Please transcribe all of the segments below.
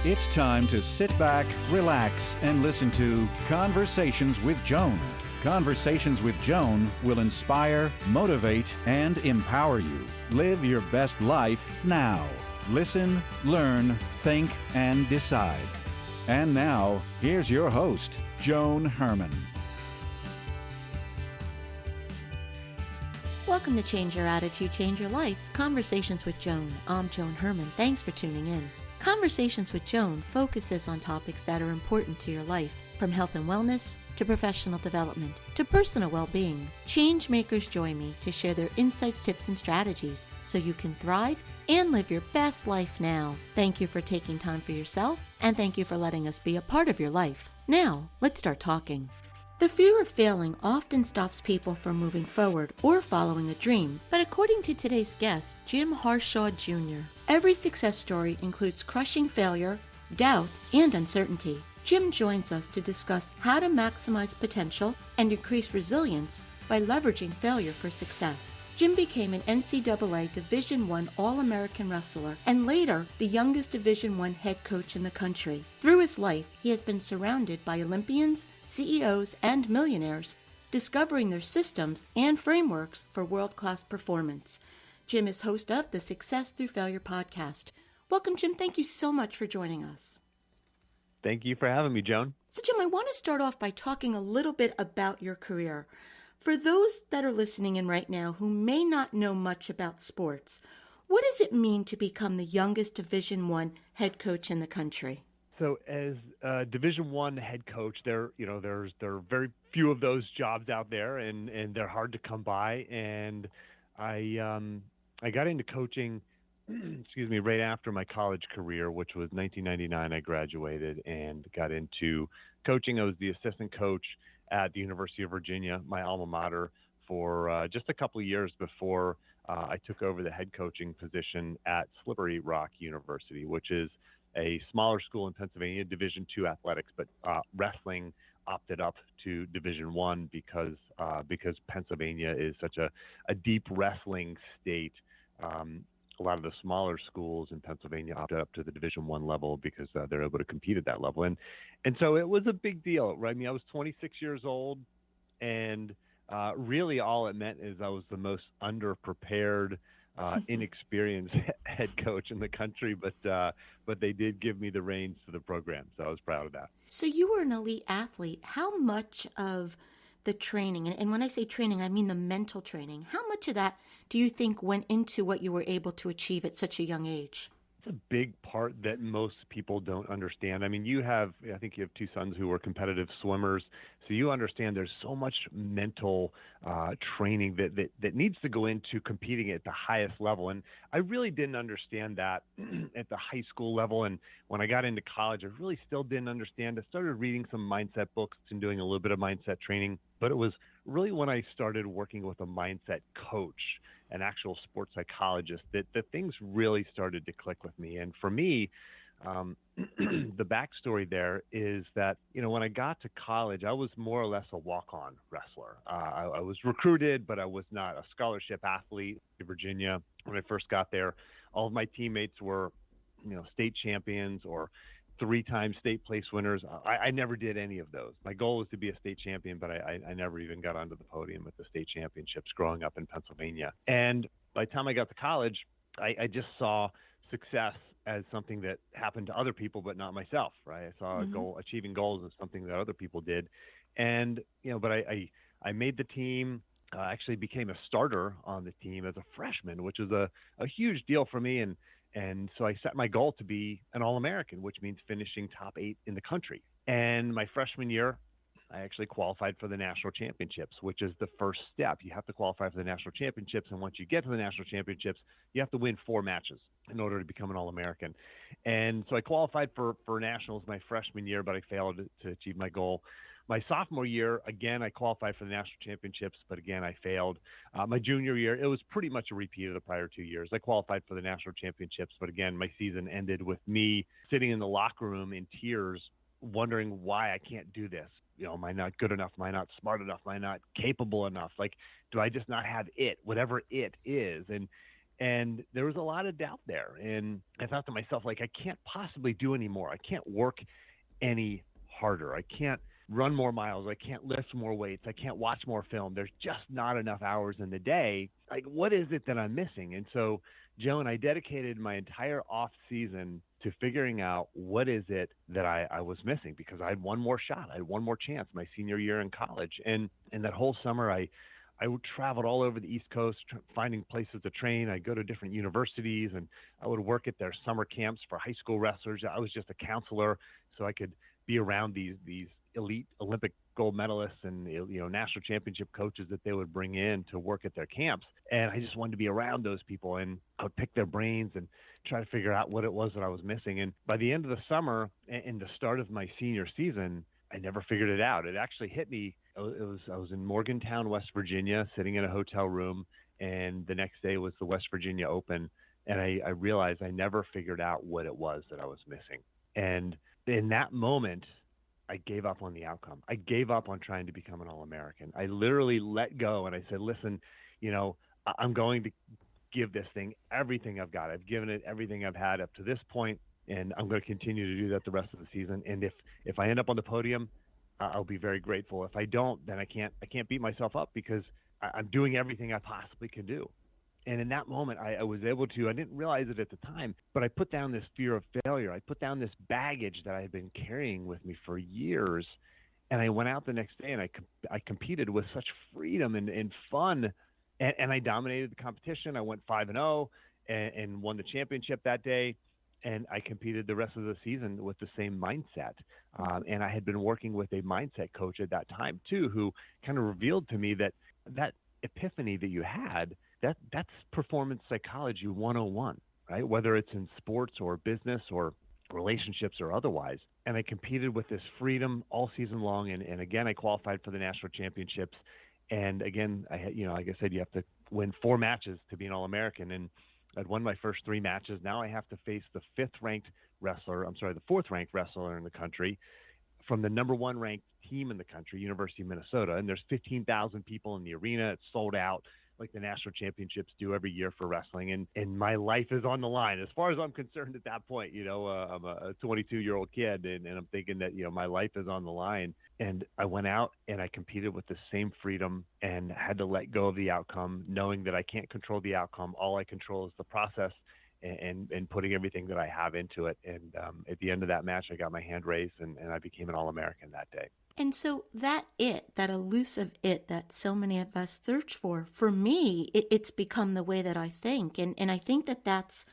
It's time to sit back, relax, and listen to Conversations with Joan. Conversations with Joan will inspire, motivate, and empower you. Live your best life now. Listen, learn, think, and decide. And now, here's your host, Joan Herman. Welcome to Change Your Attitude, Change Your Life's Conversations with Joan. I'm Joan Herman. Thanks for tuning in. Conversations with Joan focuses on topics that are important to your life, from health and wellness to professional development to personal well-being. Change makers join me to share their insights, tips, and strategies so you can thrive and live your best life now. Thank you for taking time for yourself, and thank you for letting us be a part of your life. Now, let's start talking. The fear of failing often stops people from moving forward or following a dream, but according to today's guest, Jim Harshaw Jr., every success story includes crushing failure, doubt, and uncertainty. Jim joins us to discuss how to maximize potential and increase resilience by leveraging failure for success. Jim became an NCAA Division I All-American wrestler and later the youngest Division I head coach in the country. Through his life, he has been surrounded by Olympians, CEOs, and millionaires, discovering their systems and frameworks for world-class performance. Jim is host of the Success Through Failure podcast. Welcome, Jim. Thank you so much for joining us. Thank you for having me, Joan. So, Jim, I want to start off by talking a little bit about your career. For those that are listening in right now who may not know much about sports, what does it mean to become the youngest Division I head coach in the country? So, as a Division I head coach, there are very few of those jobs out there, and they're hard to come by. And I got into coaching, right after my college career, which was 1999. I graduated and got into coaching. I was the assistant coach at the University of Virginia, my alma mater, for just a couple of years before I took over the head coaching position at Slippery Rock University, which is a smaller school in Pennsylvania, Division II athletics, but wrestling opted up to Division I because Pennsylvania is such a deep wrestling state. A lot of the smaller schools in Pennsylvania opted up to the Division I level because they're able to compete at that level. And so it was a big deal, right? I mean, I was 26 years old, and really all it meant is I was the most underprepared, inexperienced head coach in the country, but they did give me the reins to the program, so I was proud of that. So you were an elite athlete. How much of the training, and when I say training, I mean the mental training, how much of that do you think went into what you were able to achieve at such a young age? It's a big part that most people don't understand. I mean, I think you have two sons who were competitive swimmers, so you understand there's so much mental training that needs to go into competing at the highest level. And I really didn't understand that at the high school level. And when I got into college, I really still didn't understand. I started reading some mindset books and doing a little bit of mindset training. But it was really when I started working with a mindset coach, an actual sports psychologist, that things really started to click with me. And for me, the backstory there is that, when I got to college, I was more or less a walk-on wrestler. I was recruited, but I was not a scholarship athlete in Virginia. When I first got there, all of my teammates were, state champions or three-time state place winners. I never did any of those. My goal was to be a state champion, but I never even got onto the podium at the state championships growing up in Pennsylvania. And by the time I got to college, I just saw success as something that happened to other people, but not myself, right? I saw achieving goals as something that other people did. And, but I made the team, actually became a starter on the team as a freshman, which is a huge deal for me. And so I set my goal to be an All-American, which means finishing top 8 in the country. And my freshman year, I actually qualified for the national championships, which is the first step. You have to qualify for the national championships. And once you get to the national championships, you have to win 4 matches in order to become an All-American. And so I qualified for nationals my freshman year, but I failed to achieve my goal. My sophomore year, again, I qualified for the national championships, but again, I failed. My junior year, it was pretty much a repeat of the prior 2 years. I qualified for the national championships, but again, my season ended with me sitting in the locker room in tears, wondering why I can't do this. Am I not good enough? Am I not smart enough? Am I not capable enough? Like, do I just not have it, whatever it is? And there was a lot of doubt there. And I thought to myself, like, I can't possibly do any more. I can't work any harder. I can't run more miles. I can't lift more weights. I can't watch more film. There's just not enough hours in the day. Like, what is it that I'm missing? And so, Joan, I dedicated my entire off season to figuring out what is it that I was missing, because I had one more shot. I had one more chance my senior year in college. And that whole summer, I traveled all over the East Coast, finding places to train. I'd go to different universities, and I would work at their summer camps for high school wrestlers. I was just a counselor, so I could be around these elite Olympic gold medalists and national championship coaches that they would bring in to work at their camps. And I just wanted to be around those people, and I would pick their brains and try to figure out what it was that I was missing. And by the end of the summer and the start of my senior season, I never figured it out. It actually hit me. I was in Morgantown, West Virginia, sitting in a hotel room, and the next day was the West Virginia Open. And I realized I never figured out what it was that I was missing. And in that moment, I gave up on the outcome. I gave up on trying to become an All-American. I literally let go, and I said, listen, I'm going to give this thing everything I've got. I've given it everything I've had up to this point, and I'm going to continue to do that the rest of the season. And if I end up on the podium, I'll be very grateful. If I don't, then I can't beat myself up, because I'm doing everything I possibly can do. And in that moment, I was able to, I didn't realize it at the time, but I put down this fear of failure. I put down this baggage that I had been carrying with me for years. And I went out the next day, and I competed with such freedom and fun. And I dominated the competition. I went 5-0 and won the championship that day. And I competed the rest of the season with the same mindset. And I had been working with a mindset coach at that time too, who kind of revealed to me that epiphany that you had, that's performance psychology 101, right? Whether it's in sports or business or relationships or otherwise. And I competed with this freedom all season long. And again, I qualified for the national championships. And again, like I said, you have to win 4 matches to be an All-American. And I'd won my first 3 matches. Now I have to face the 4th ranked wrestler in the country from the number 1 ranked team in the country, University of Minnesota. And there's 15,000 people in the arena. It's sold out, like the national championships do every year for wrestling. And my life is on the line as far as I'm concerned at that point. I'm a 22-year-old kid, and I'm thinking that, my life is on the line. And I went out and I competed with the same freedom and had to let go of the outcome, knowing that I can't control the outcome. All I control is the process and putting everything that I have into it. And at the end of that match, I got my hand raised and I became an All-American that day. And so that elusive it that so many of us search for me, it's become the way that I think. And I think that that's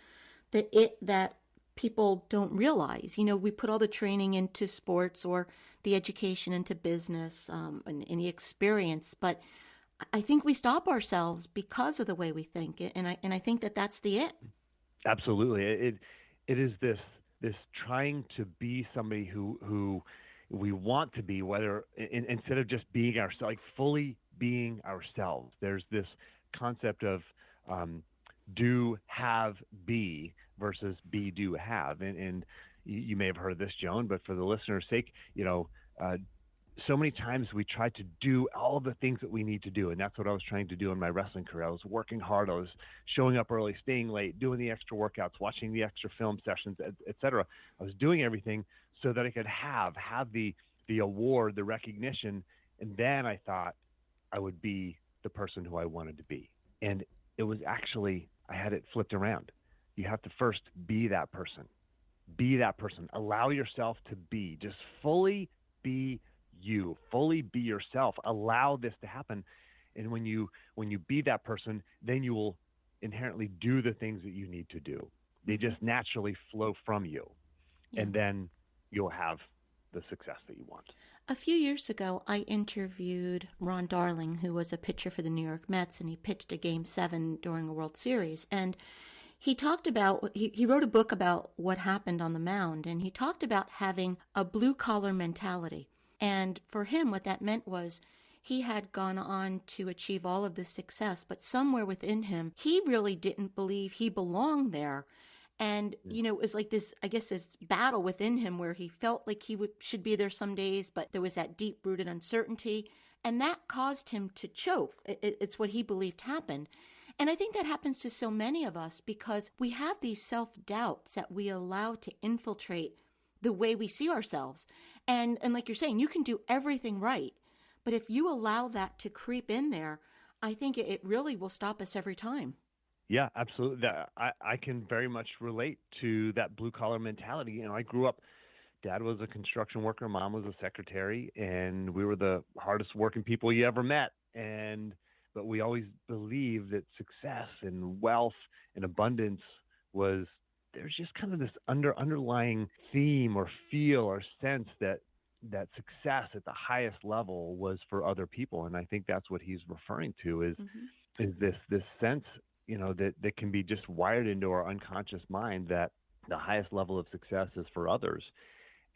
the it that people don't realize. We put all the training into sports or the education into business and the experience, but I think we stop ourselves because of the way we think. And I think that that's the it. Absolutely. It is this trying to be somebody who we want to be, whether instead of just being ourselves, like fully being ourselves. There's this concept of do, have, be versus be, do, have. And you may have heard of this, Joan, but for the listener's sake, so many times we try to do all the things that we need to do. And that's what I was trying to do in my wrestling career. I was working hard. I was showing up early, staying late, doing the extra workouts, watching the extra film sessions, et cetera. I was doing everything so that I could have the award, the recognition. And then I thought I would be the person who I wanted to be. And it was actually, I had it flipped around. You have to first be that person. Be that person. Allow yourself to be. Just fully be you. Fully be yourself. Allow this to happen. And when you be that person, then you will inherently do the things that you need to do. They just naturally flow from you. Yeah. And then you'll have the success that you want. A few years ago, I interviewed Ron Darling, who was a pitcher for the New York Mets, and he pitched a Game 7 during a World Series. And he talked about, he wrote a book about what happened on the mound, and he talked about having a blue-collar mentality. And for him, what that meant was he had gone on to achieve all of this success, but somewhere within him, he really didn't believe he belonged there. And, it was like this, I guess, this battle within him where he felt like he should be there some days, but there was that deep-rooted uncertainty. And that caused him to choke. It's what he believed happened. And I think that happens to so many of us because we have these self-doubts that we allow to infiltrate the way we see ourselves. And like you're saying, you can do everything right. But if you allow that to creep in there, I think it really will stop us every time. Yeah, absolutely. I can very much relate to that blue collar mentality. I grew up, dad was a construction worker, mom was a secretary, and we were the hardest working people you ever met. But we always believed that success and wealth and abundance there's just kind of this underlying theme or feel or sense that success at the highest level was for other people. And I think that's what he's referring to is this sense, that can be just wired into our unconscious mind that the highest level of success is for others.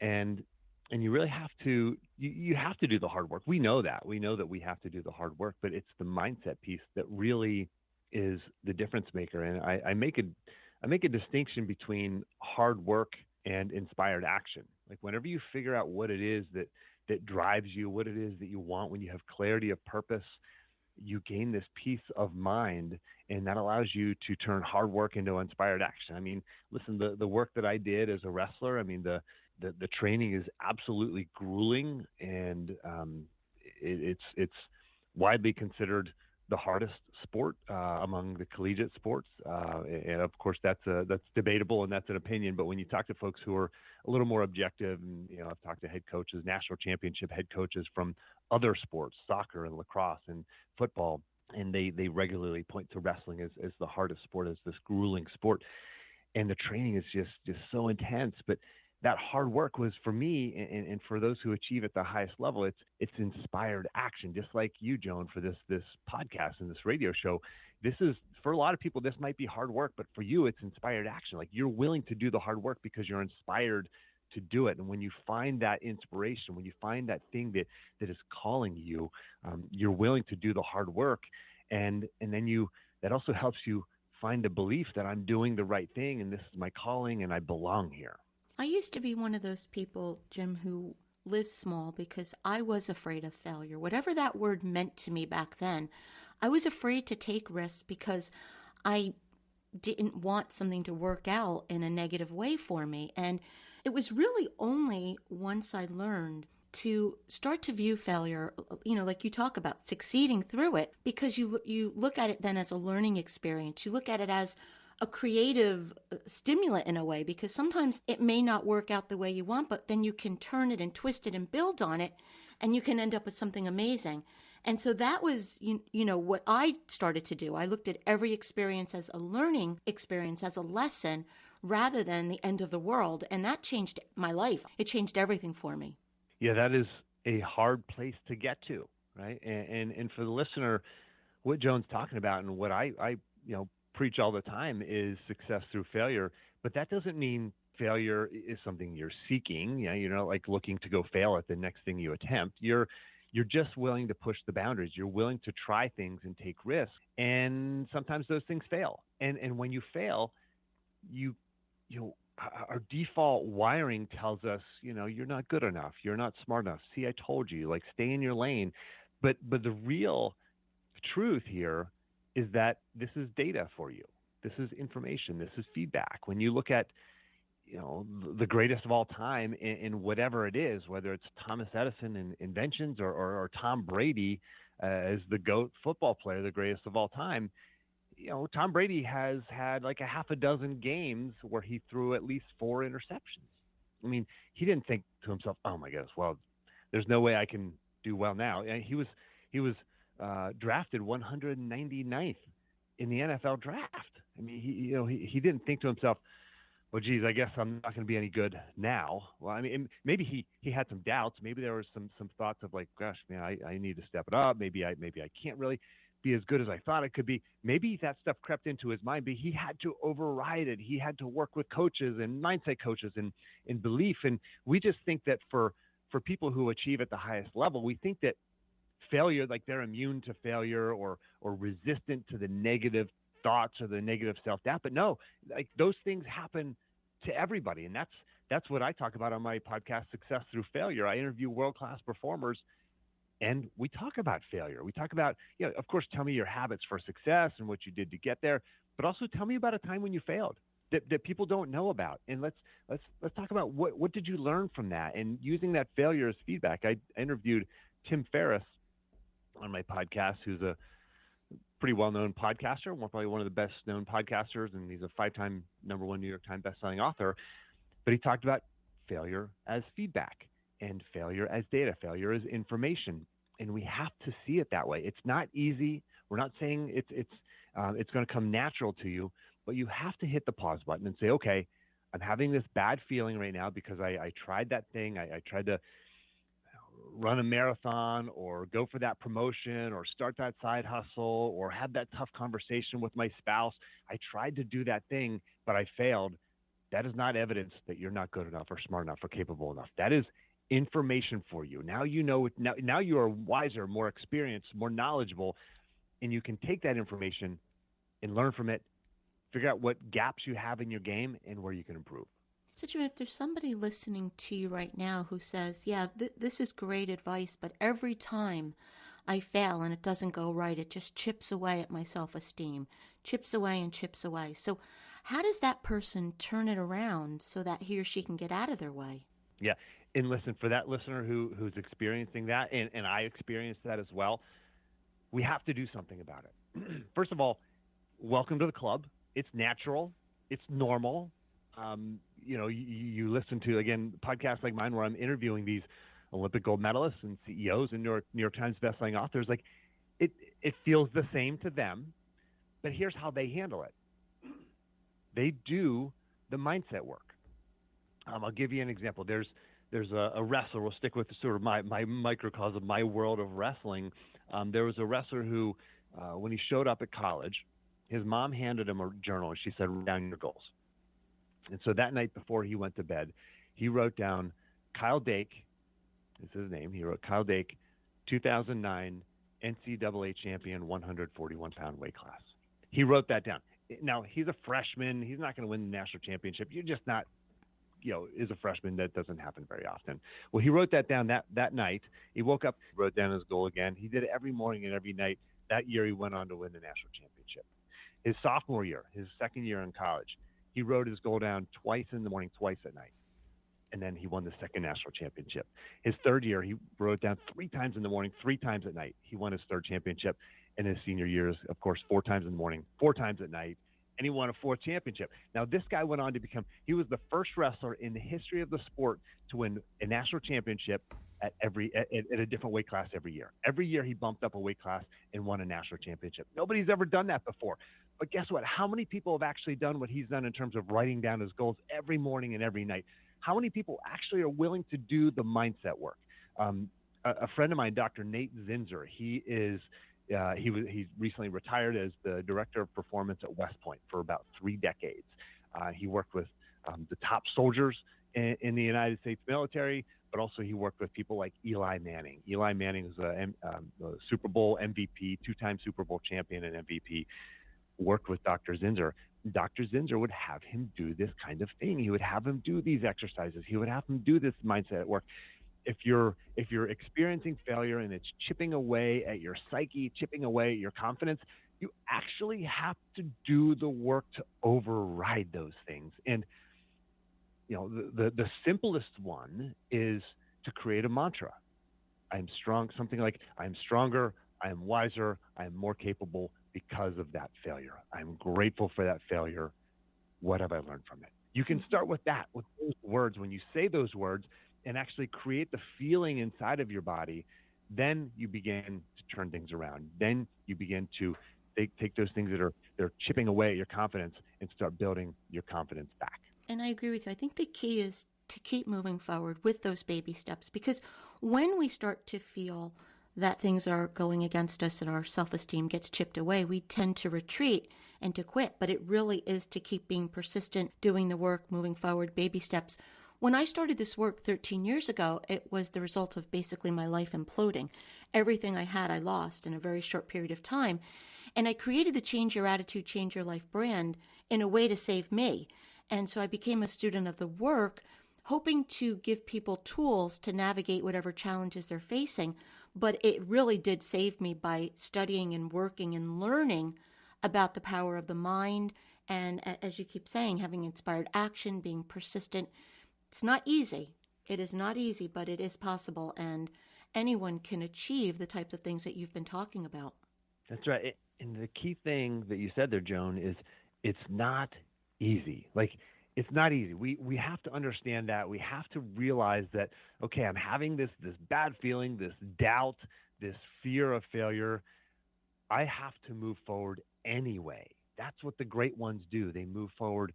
And you really have to, you have to do the hard work. We know that we have to do the hard work, but it's the mindset piece that really is the difference maker. And I make a distinction between hard work and inspired action. Like whenever you figure out what it is that drives you, what it is that you want, when you have clarity of purpose, you gain this peace of mind, and that allows you to turn hard work into inspired action. I mean, listen, the work that I did as a wrestler, I mean, the training is absolutely grueling, and it's widely considered the hardest sport among the collegiate sports, and of course that's debatable and that's an opinion. But when you talk to folks who are a little more objective, and I've talked to head coaches, national championship head coaches from other sports, soccer and lacrosse and football, and they regularly point to wrestling as the hardest sport, as this grueling sport, and the training is just so intense. But that hard work was for me, and for those who achieve at the highest level, it's inspired action. Just like you, Joan, for this podcast and this radio show, this is, for a lot of people, this might be hard work, but for you, it's inspired action. Like you're willing to do the hard work because you're inspired to do it. And when you find that inspiration, when you find that thing that is calling you, you're willing to do the hard work, and then that also helps you find the belief that I'm doing the right thing, and this is my calling, and I belong here. I used to be one of those people, Jim, who lived small because I was afraid of failure. Whatever that word meant to me back then, I was afraid to take risks because I didn't want something to work out in a negative way for me. And it was really only once I learned to start to view failure, like you talk about, succeeding through it, because you look at it then as a learning experience. You look at it as a creative stimulant in a way, because sometimes it may not work out the way you want, but then you can turn it and twist it and build on it, and you can end up with something amazing. And so that was, what I started to do. I looked at every experience as a learning experience, as a lesson, rather than the end of the world. And that changed my life. It changed everything for me. Yeah, that is a hard place to get to, right? And for the listener, what Joan's talking about and what I preach all the time is success through failure. But that doesn't mean failure is something you're seeking. You're not like looking to go fail at the next thing you attempt. You're just willing to push the boundaries. You're willing to try things and take risks. And sometimes those things fail. And when you fail, our default wiring tells us, you're not good enough. You're not smart enough. See, I told you, like, stay in your lane. But the real truth here is that this is data for you. This is information. This is feedback. When you look at, the greatest of all time in whatever it is, whether it's Thomas Edison and inventions or Tom Brady as the GOAT football player, the greatest of all time, Tom Brady has had like a half a dozen games where he threw at least 4 interceptions. I mean, he didn't think to himself, oh my goodness, well, there's no way I can do well now. And he was drafted 199th in the NFL draft. I mean, he didn't think to himself, well, geez, I guess I'm not going to be any good now. Well, I mean, maybe he had some doubts. Maybe there was some thoughts of like, gosh, man, I need to step it up. Maybe I can't really be as good as I thought I could be. Maybe that stuff crept into his mind, but he had to override it. He had to work with coaches and mindset coaches and belief. And we just think that for people who achieve at the highest level, we think that failure, like they're immune to failure or resistant to the negative thoughts or the negative self-doubt. But no, like those things happen to everybody. And that's what I talk about on my podcast, Success Through Failure. I interview world-class performers And we talk about failure. We talk about, of course, tell me your habits for success and what you did to get there, but also tell me about a time when you failed that people don't know about. And let's talk about what did you learn from that, and using that failure as feedback. I interviewed Tim Ferriss on my podcast, who's a pretty well-known podcaster, probably one of the best-known podcasters, and he's a 5-time #1 New York Times bestselling author. But he talked about failure as feedback and failure as data, failure as information, and we have to see it that way. It's not easy. We're not saying it's going to come natural to you, but you have to hit the pause button and say, okay, I'm having this bad feeling right now because I tried that thing. I tried to run a marathon or go for that promotion or start that side hustle or have that tough conversation with my spouse. I tried to do that thing, but I failed. That is not evidence that you're not good enough or smart enough or capable enough. That is information for you. Now you know, now you are wiser, more experienced, more knowledgeable, and you can take that information and learn from it, figure out what gaps you have in your game and where you can improve. So, Jim, if there's somebody listening to you right now who says, yeah, this is great advice, but every time I fail and it doesn't go right, it just chips away at my self-esteem, chips away and chips away. So how does that person turn it around so that he or she can get out of their way? Yeah. And listen, for that listener who's experiencing that, and I experienced that as well, we have to do something about it. First of all, welcome to the club. It's natural. It's normal. You listen to, again, podcasts like mine where I'm interviewing these Olympic gold medalists and CEOs and New York Times bestselling authors. Like it feels the same to them, but here's how they handle it. They do the mindset work. I'll give you an example. There's a wrestler. We'll stick with sort of my microcosm, my world of wrestling. There was a wrestler who, when he showed up at college, his mom handed him a journal and she said, write down your goals. And so that night before he went to bed, he wrote down Kyle Dake, is his name. He wrote Kyle Dake, 2009 NCAA champion, 141-pound weight class. He wrote that down. Now, he's a freshman. He's not going to win the national championship. You're just not, is a freshman. That doesn't happen very often. Well, he wrote that down that night. He woke up, wrote down his goal again. He did it every morning and every night. That year, he went on to win the national championship. His sophomore year, his second year in college, he wrote his goal down twice in the morning, twice at night. And then he won the second national championship. His third year, he wrote it down 3 times in the morning, 3 times at night. He won his third championship. And his senior years, of course, 4 times in the morning, 4 times at night. And he won a 4th championship. Now, this guy went on to he was the first wrestler in the history of the sport to win a national championship at a different weight class every year. Every year he bumped up a weight class and won a national championship. Nobody's ever done that before. But guess what? How many people have actually done what he's done in terms of writing down his goals every morning and every night? How many people actually are willing to do the mindset work? A friend of mine, Dr. Nate Zinzer, he's recently retired as the director of performance at West Point for about 3 decades. He worked with the top soldiers in the United States military, but also he worked with people like Eli Manning. Eli Manning is a Super Bowl MVP, 2-time Super Bowl champion and MVP. Worked with Dr. Zinzer. Dr. Zinzer would have him do this kind of thing. He would have him do these exercises. He would have him do this mindset work. If you're experiencing failure and it's chipping away at your psyche, chipping away at your confidence, you actually have to do the work to override those things. And the simplest one is to create a mantra. I'm strong, something like I'm stronger, I am wiser, I am more capable because of that failure. I'm grateful for that failure. What have I learned from it? You can start with that, with those words. When you say those words and actually create the feeling inside of your body, then you begin to turn things around. Then you begin to take those things they're chipping away at your confidence and start building your confidence back. And I agree with you. I think the key is to keep moving forward with those baby steps, because when we start to feel that things are going against us and our self-esteem gets chipped away, we tend to retreat and to quit. But it really is to keep being persistent, doing the work, moving forward, baby steps. When I started this work 13 years ago, it was the result of basically my life imploding. Everything I had, I lost in a very short period of time. And I created the Change Your Attitude, Change Your Life brand in a way to save me. And so I became a student of the work, hoping to give people tools to navigate whatever challenges they're facing, but it really did save me by studying and working and learning about the power of the mind. And as you keep saying, having inspired action, being persistent. It's not easy. It is not easy, but it is possible. And anyone can achieve the types of things that you've been talking about. That's right. And the key thing that you said there, Joan, is it's not easy. Like, it's not easy. We have to understand that. We have to realize that, okay, I'm having this bad feeling, this doubt, this fear of failure. I have to move forward anyway. That's what the great ones do. They move forward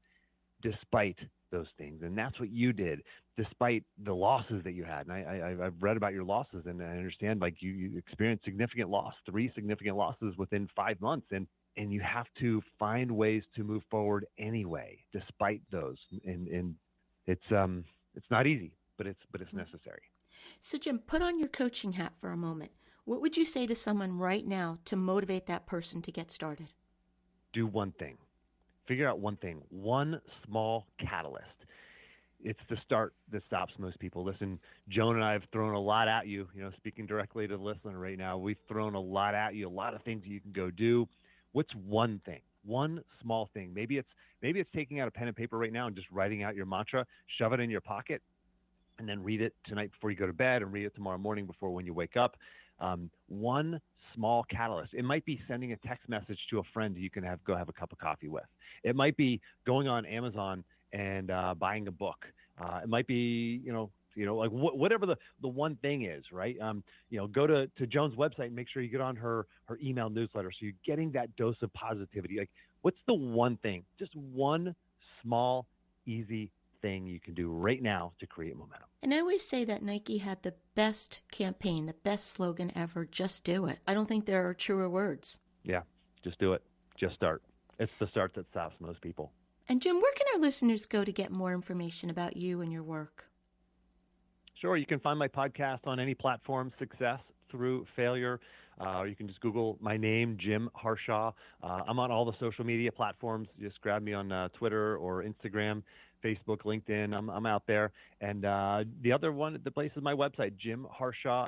despite those things. And that's what you did, despite the losses that you had. And I've read about your losses, and I understand, like, you experienced significant loss, 3 significant losses within 5 months. And you have to find ways to move forward anyway, despite those. And it's not easy, but it's necessary. So Jim, put on your coaching hat for a moment. What would you say to someone right now to motivate that person to get started? Do one thing. Figure out one thing, one small catalyst. It's the start that stops most people. Listen, Joan and I have thrown a lot at you, speaking directly to the listener right now. We've thrown a lot at you, a lot of things you can go do. What's one thing, one small thing? Maybe it's taking out a pen and paper right now and just writing out your mantra, shove it in your pocket, and then read it tonight before you go to bed and read it tomorrow morning before when you wake up. One small catalyst. It might be sending a text message to a friend you can go have a cup of coffee with. It might be going on Amazon and buying a book. It might be, like whatever the one thing is, right? Go to Joan's website and make sure you get on her email newsletter, so you're getting that dose of positivity. Like, what's the one thing? Just one small, easy thing you can do right now to create momentum. And I always say that Nike had the best campaign, the best slogan ever, just do it. I don't think there are truer words. Yeah, just do it. Just start. It's the start that stops most people. And Jim, where can our listeners go to get more information about you and your work? Sure. You can find my podcast on any platform, Success Through Failure. Or you can just Google my name, Jim Harshaw. I'm on all the social media platforms. Just grab me on Twitter or Instagram, Facebook, LinkedIn. I'm out there. And the other one, the place is my website, Jim Harshaw,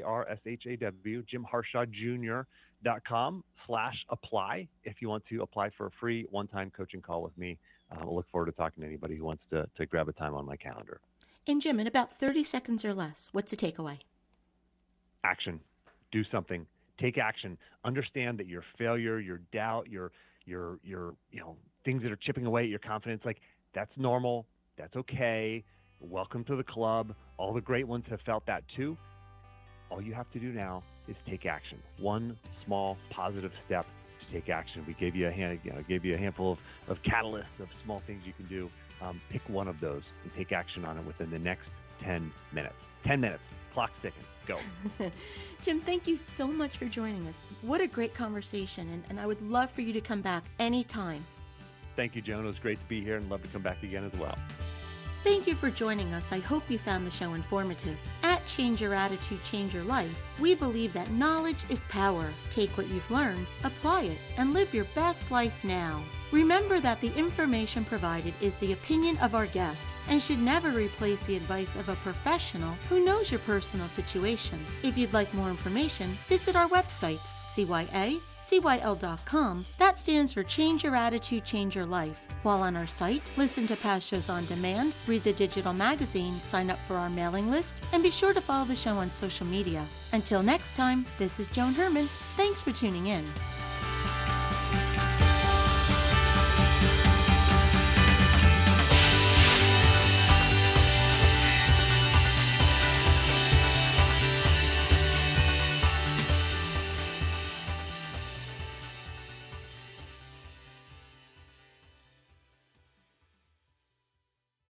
Harshaw, JimHarshawJr.com/apply if you want to apply for a free one-time coaching call with me. I'll look forward to talking to anybody who wants to grab a time on my calendar. And Jim, in about 30 seconds or less, what's the takeaway? Action. Do something. Take action. Understand that your failure, your doubt, your things that are chipping away at your confidence, like, that's normal. That's okay. Welcome to the club. All the great ones have felt that too. All you have to do now is take action. One small positive step to take action. We gave you a handful of catalysts of small things you can do. Pick one of those and take action on it within the next 10 minutes. 10 minutes. Clock's ticking. Go. Jim, thank you so much for joining us. What a great conversation, and I would love for you to come back anytime. Thank you, Joan. It was great to be here and love to come back again as well. Thank you for joining us. I hope you found the show informative. At Change Your Attitude, Change Your Life, we believe that knowledge is power. Take what you've learned, apply it, and live your best life now. Remember that the information provided is the opinion of our guest and should never replace the advice of a professional who knows your personal situation. If you'd like more information, visit our website, cyacyl.com. That stands for Change Your Attitude, Change Your Life. While on our site, listen to past shows on demand, read the digital magazine, sign up for our mailing list, and be sure to follow the show on social media. Until next time, this is Joan Herman. Thanks for tuning in.